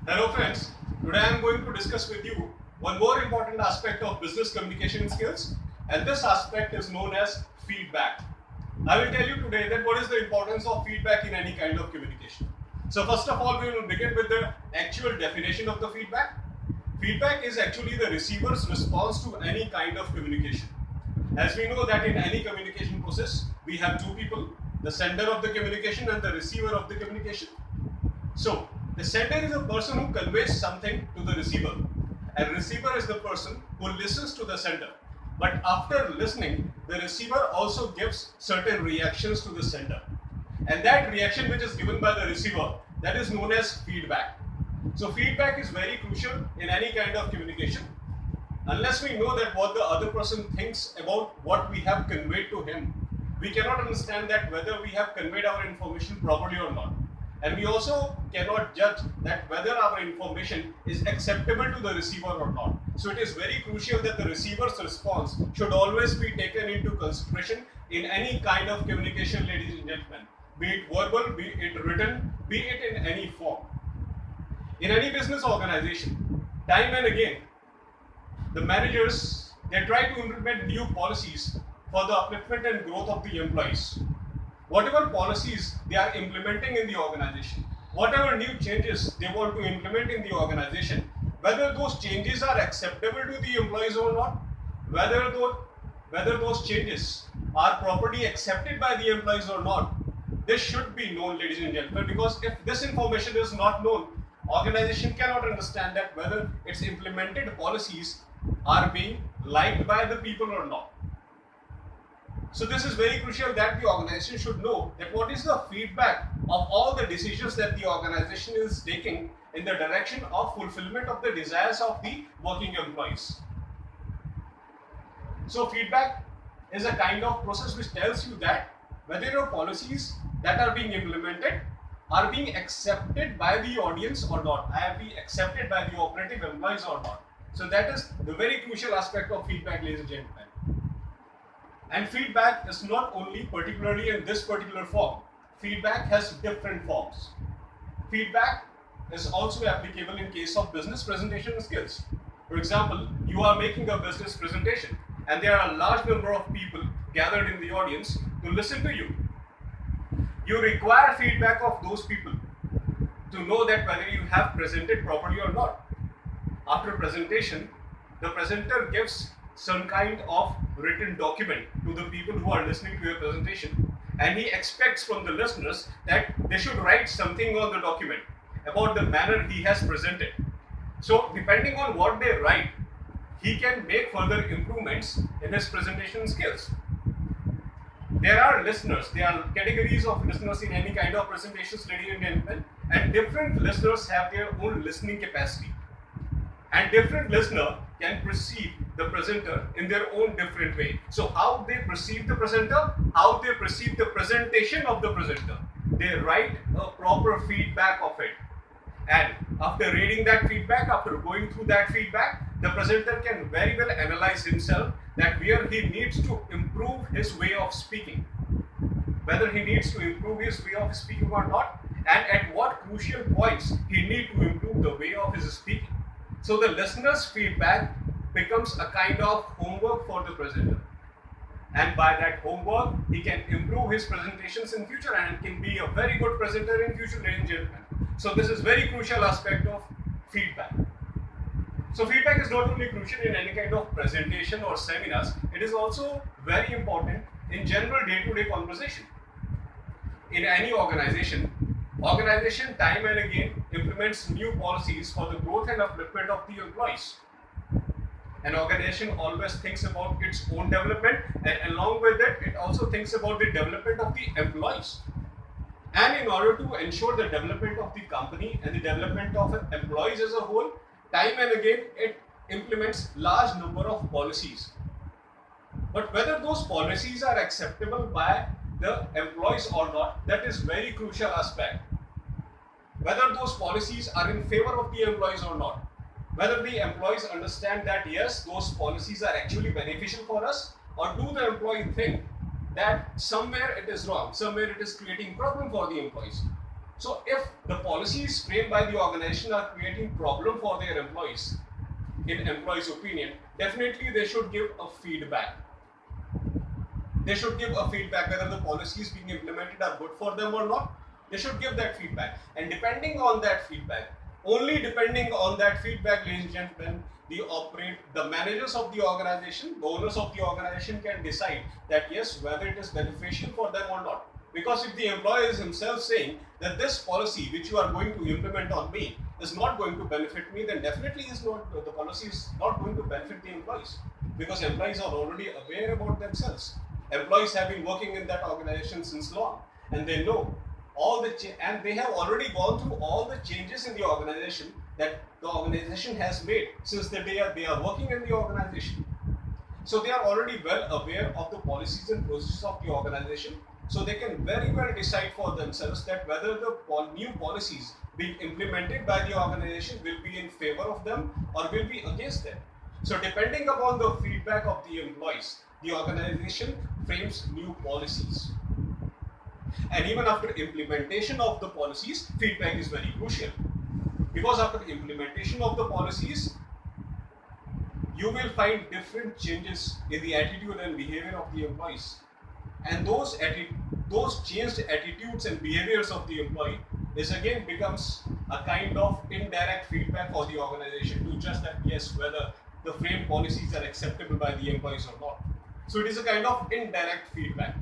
Hello friends, today I am going to discuss with you one more important aspect of business communication skills, and this aspect is known as feedback. I will tell you today that what is the importance of feedback in any kind of communication. So first of all, we will begin with the actual definition of the feedback. Feedback is actually the receiver's response to any kind of communication. As we know that in any communication process, we have two people, the sender of the communication and the receiver of the communication. So, the sender is a person who conveys something to the receiver, and receiver is the person who listens to the sender. But after listening, the receiver also gives certain reactions to the sender. And that reaction which is given by the receiver, that is known as feedback. So, feedback is very crucial in any kind of communication. Unless we know that what the other person thinks about what we have conveyed to him, we cannot understand that whether we have conveyed our information properly or not. And we also cannot judge that whether our information is acceptable to the receiver or not. So it is very crucial that the receiver's response should always be taken into consideration in any kind of communication, ladies and gentlemen. Be it verbal, be it written, be it in any form. In any business organization, time and again, the managers, they try to implement new policies for the upliftment and growth of the employees. Whatever policies they are implementing in the organization, whatever new changes they want to implement in the organization, whether those changes are acceptable to the employees or not, whether those changes are properly accepted by the employees or not, this should be known, ladies and gentlemen, because if this information is not known, organization cannot understand that whether its implemented policies are being liked by the people or not. So this is very crucial that the organization should know that what is the feedback of all the decisions that the organization is taking in the direction of fulfillment of the desires of the working employees. So feedback is a kind of process which tells you that whether your policies that are being implemented are being accepted by the audience or not, are being accepted by the operative employees or not. So that is the very crucial aspect of feedback, ladies and gentlemen. And feedback is not only particularly in this particular form. Feedback has different forms. Feedback is also applicable in case of business presentation skills. For example, you are making a business presentation and there are a large number of people gathered in the audience to listen to you. You require feedback of those people to know that whether you have presented properly or not. After presentation, the presenter gives some kind of written document to the people who are listening to your presentation, and he expects from the listeners that they should write something on the document about the manner he has presented. So depending on what they write, he can make further improvements in his presentation skills. There are listeners, there are categories of listeners in any kind of presentations, ladies and gentlemen, and different listeners have their own listening capacity. And different listener can perceive the presenter in their own different way. So how they perceive the presenter, how they perceive the presentation of the presenter, they write a proper feedback of it. And after reading that feedback, after going through that feedback, the presenter can very well analyze himself that where he needs to improve his way of speaking, whether he needs to improve his way of speaking or not, and at what crucial points he needs to improve the way of his speaking. So the listener's feedback becomes a kind of homework for the presenter. And by that homework, he can improve his presentations in future and can be a very good presenter in future, ladies and gentlemen. So this is very crucial aspect of feedback. So feedback is not only crucial in any kind of presentation or seminars, it is also very important in general day-to-day conversation. In any organization time and again implements new policies for the growth and upliftment of the employees. An organization always thinks about its own development, and along with it, it also thinks about the development of the employees. And in order to ensure the development of the company and the development of employees as a whole, time and again it implements large number of policies. But whether those policies are acceptable by the employees or not, that is very crucial aspect. Whether those policies are in favor of the employees or not, whether the employees understand that yes, those policies are actually beneficial for us, or do the employee think that somewhere it is wrong, somewhere it is creating problem for the employees. So if the policies framed by the organization are creating problem for their employees, in employees' opinion, definitely they should give a feedback. They should give a feedback whether the policies being implemented are good for them or not. They should give that feedback, and depending on that feedback, only depending on that feedback, ladies and gentlemen, the managers of the organization, the owners of the organization can decide that yes, whether it is beneficial for them or not. Because if the employee is himself saying that this policy which you are going to implement on me is not going to benefit me, then definitely the policy is not going to benefit the employees, because employees are already aware about themselves. Employees have been working in that organization since long, and they know all the and they have already gone through all the changes in the organization that the organization has made since the day they are working in the organization. So they are already well aware of the policies and processes of the organization, so they can very well decide for themselves that whether the new policies being implemented by the organization will be in favor of them or will be against them. So depending upon the feedback of the employees, the organization frames new policies. And even after implementation of the policies, feedback is very crucial. Because after implementation of the policies, you will find different changes in the attitude and behavior of the employees. And those changed attitudes and behaviors of the employee is again becomes a kind of indirect feedback for the organization to judge that yes, whether the framed policies are acceptable by the employees or not. So it is a kind of indirect feedback.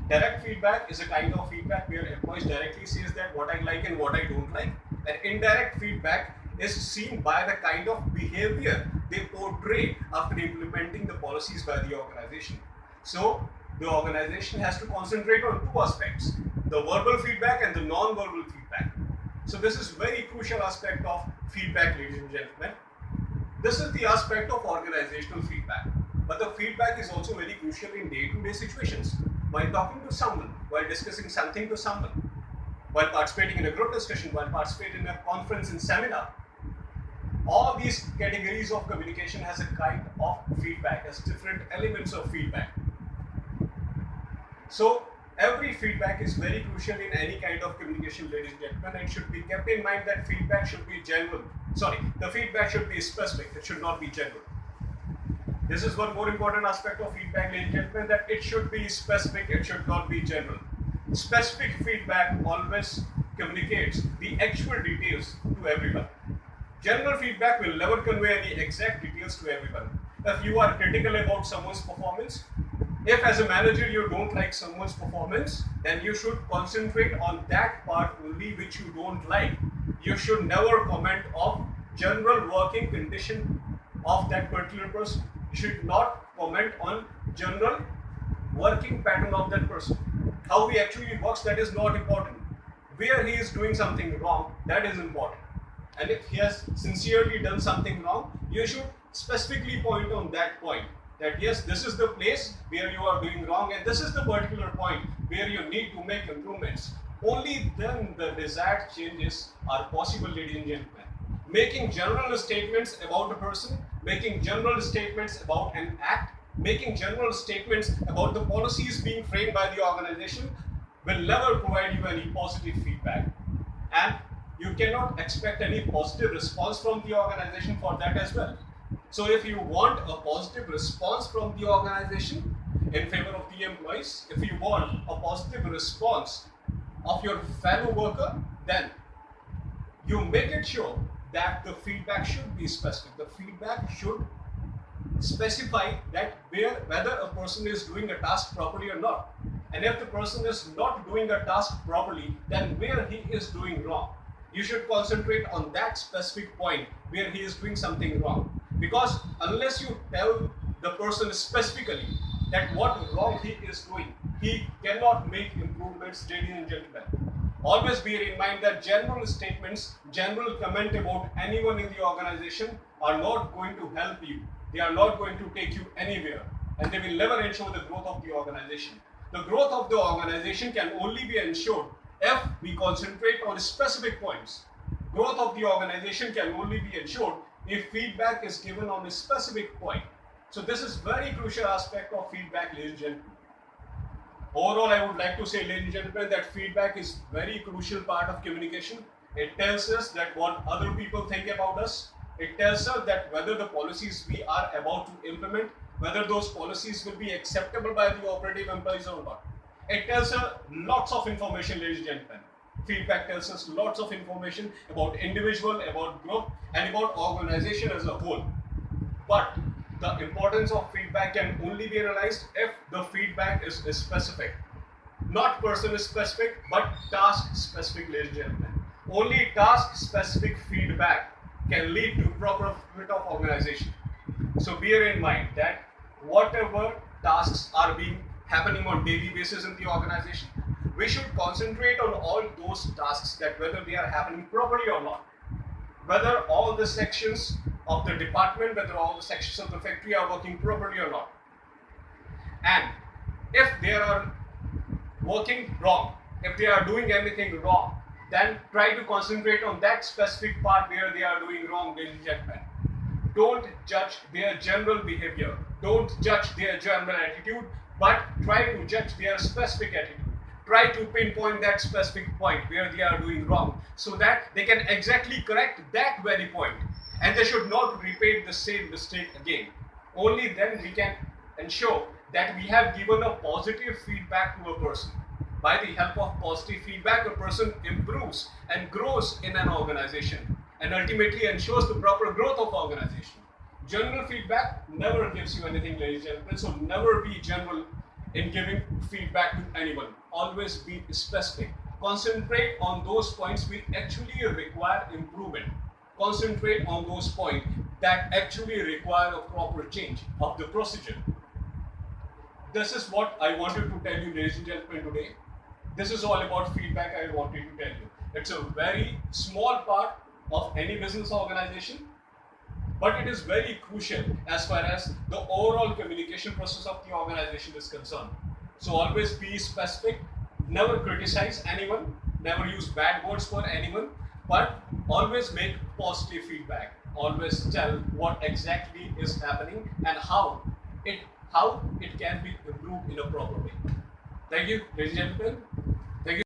Direct feedback is a kind of feedback where employees directly says that what I like and what I don't like. And indirect feedback is seen by the kind of behavior they portray after implementing the policies by the organization. So the organization has to concentrate on two aspects: the verbal feedback and the non-verbal feedback. So this is very crucial aspect of feedback, ladies and gentlemen. This is the aspect of organizational feedback. But the feedback is also very crucial in day-to-day situations. While talking to someone, while discussing something to someone, while participating in a group discussion, while participating in a conference and seminar, all these categories of communication has a kind of feedback, has different elements of feedback. So every feedback is very crucial in any kind of communication, ladies and gentlemen. It should be kept in mind that feedback should be general. The feedback should be specific. It should not be general. This is one more important aspect of feedback, ladies and gentlemen, that it should be specific, it should not be general. Specific feedback always communicates the actual details to everyone. General feedback will never convey any exact details to everyone. If you are critical about someone's performance, if as a manager you don't like someone's performance, then you should concentrate on that part only which you don't like. You should never comment on general working condition of that particular person. You should not comment on general working pattern of that person. How he actually works, that is not important. Where he is doing something wrong, that is important. And if he has sincerely done something wrong, you should specifically point on that point. That yes, this is the place where you are doing wrong and this is the particular point where you need to make improvements. Only then the desired changes are possible, ladies and gentlemen. Making general statements about a person, making general statements about an act, making general statements about the policies being framed by the organization will never provide you any positive feedback. And you cannot expect any positive response from the organization for that as well. So if you want a positive response from the organization in favor of the employees, if you want a positive response of your fellow worker, then you make it sure that the feedback should be specific. The feedback should specify that whether a person is doing a task properly or not. And if the person is not doing a task properly, then where he is doing wrong. You should concentrate on that specific point where he is doing something wrong. Because unless you tell the person specifically that what wrong he is doing, he cannot make improvements, ladies and gentlemen. Always bear in mind that general statements, general comment about anyone in the organization are not going to help you. They are not going to take you anywhere, and they will never ensure the growth of the organization. The growth of the organization can only be ensured if we concentrate on specific points. Growth of the organization can only be ensured if feedback is given on a specific point. So this is very crucial aspect of feedback, ladies and gentlemen. Overall, I would like to say, ladies and gentlemen, that feedback is very crucial part of communication. It tells us that what other people think about us. It tells us that whether the policies we are about to implement, whether those policies will be acceptable by the operative employees or not. It tells us lots of information, ladies and gentlemen. Feedback tells us lots of information about individual, about group, and about organization as a whole. But the importance of feedback can only be realized if the feedback is specific. Not person specific, but task specific, ladies and gentlemen. Only task specific feedback can lead to proper fit of organization. So bear in mind that whatever tasks are being happening on daily basis in the organization, we should concentrate on all those tasks, that whether they are happening properly or not, whether all the sections of the department, whether all the sections of the factory are working properly or not. And if they are working wrong, if they are doing anything wrong, then try to concentrate on that specific part where they are doing wrong, ladies and gentlemen. Don't judge their general behavior, don't judge their general attitude, but try to judge their specific attitude. Try to pinpoint that specific point where they are doing wrong, so that they can exactly correct that very point, and they should not repeat the same mistake again. Only then we can ensure that we have given a positive feedback to a person. By the help of positive feedback, a person improves and grows in an organization, and ultimately ensures the proper growth of organization. General feedback never gives you anything, ladies and gentlemen, so never be general in giving feedback to anyone. Always be specific. Concentrate on those points which actually require improvement. Concentrate on those points that actually require a proper change of the procedure. This is what I wanted to tell you, ladies and gentlemen, today. This is all about feedback I wanted to tell you. It's a very small part of any business organization, but it is very crucial as far as the overall communication process of the organization is concerned. So always be specific, never criticize anyone, never use bad words for anyone, but always make positive feedback. Always tell what exactly is happening and how it can be improved in a proper way. Thank you, ladies and gentlemen.